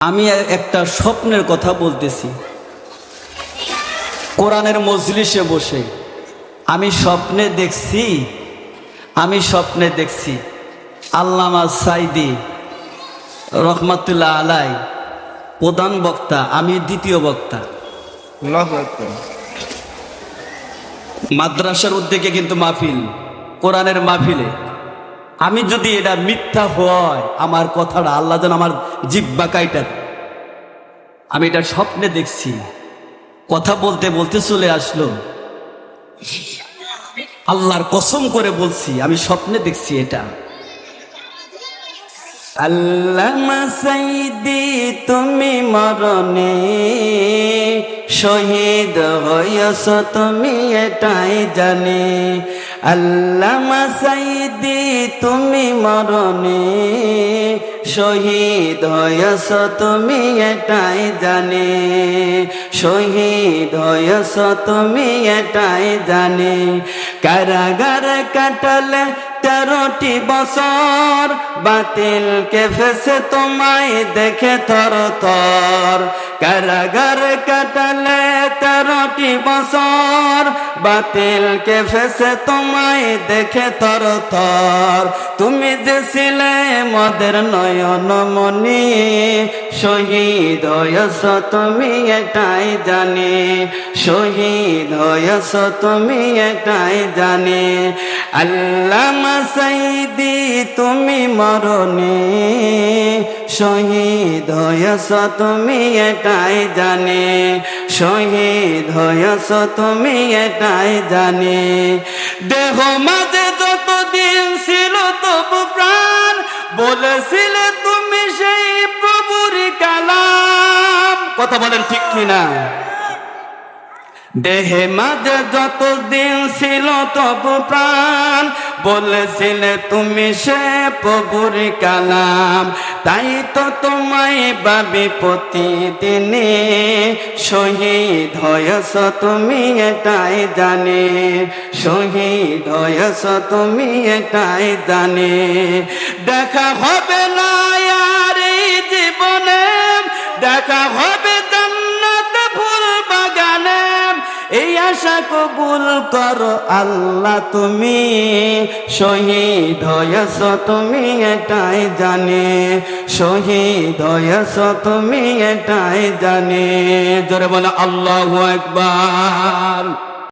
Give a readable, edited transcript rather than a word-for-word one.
আমি একটা স্বপ্নের কথা বলতেছি। কোরআনের মজলিসে বসে আমি স্বপ্নে দেখছি আল্লামা সাইদি রহমাতুল্লাহ আলাই প্রধান বক্তা, আমি দ্বিতীয় বক্তা। মাদ্রাসার উদ্যোগে কিন্তু মাহফিল, কোরআনের মাহফিলে। আমি যদি এটা মিথ্যা হয়, আমার কথাটা আল্লাহ যেন আমার জিহ্বা কাইটা। আমি এটা স্বপ্নে দেখছি, কথা বলতে বলতে চলে আসলো। আল্লাহর কসম করে বলছি, আমি স্বপ্নে দেখছি এটা। আল্লামা সাইদি তুমি মরণে শহীদ হইয়াছ, তুমি এটাই জানে। আল্লামা সাইদি তুমি মরণে শহীদ হইয়াছ, তুমি এটাই জানে। শহীদ হইয়াছ তুমি এটাই জানে। কারাগারে কাটালে 13টি বছর, বাতিল কেফেছে তোমায় দেখে থর থর। কারাগারে কাটালে 13টি বছর, বাতিল কেফেছে তোমায় দেখে থর থর। তুমি যে ছিলে মদের নয়নমণি, শহীদ হইয়াছ তুমি এটাই জানে। শহীদ হইয়াছ তুমি এটাই জানে। আল্লামা সাইদি তুমি মরণে শহীদ হইয়াছ, তুমি এটাই জানে। শহীদ হইয়াছ তুমি এটাই জানে। দেহ মাঝে যতদিন ছিল তবু প্রাণ, বলেছিলে তুমি সেই প্রভুর কালাম। কথা বলেন ঠিক কিনা? দেহে মাঝে যতদিন ছিল তবু প্রাণ, বলেছিলে তুমি সে প্রভুর কালাম। তাই তো তোমায় ভাবি প্রতিদিনে, শহীদ হইয়াছ তুমি এটাই জানে। শহীদ হইয়াছ তুমি এটাই জানে। দেখা হবে না আর এই জীবনে, দেখা হবে জান্নাত ফুল বাগানে। এই আশা কবুল করো আল্লাহ তুমি, শহীদ হইয়াছ তুমি এটাই জানে। শহীদ হইয়াছ তুমি এটাই জানে। জোরে বলো আল্লাহু আকবার।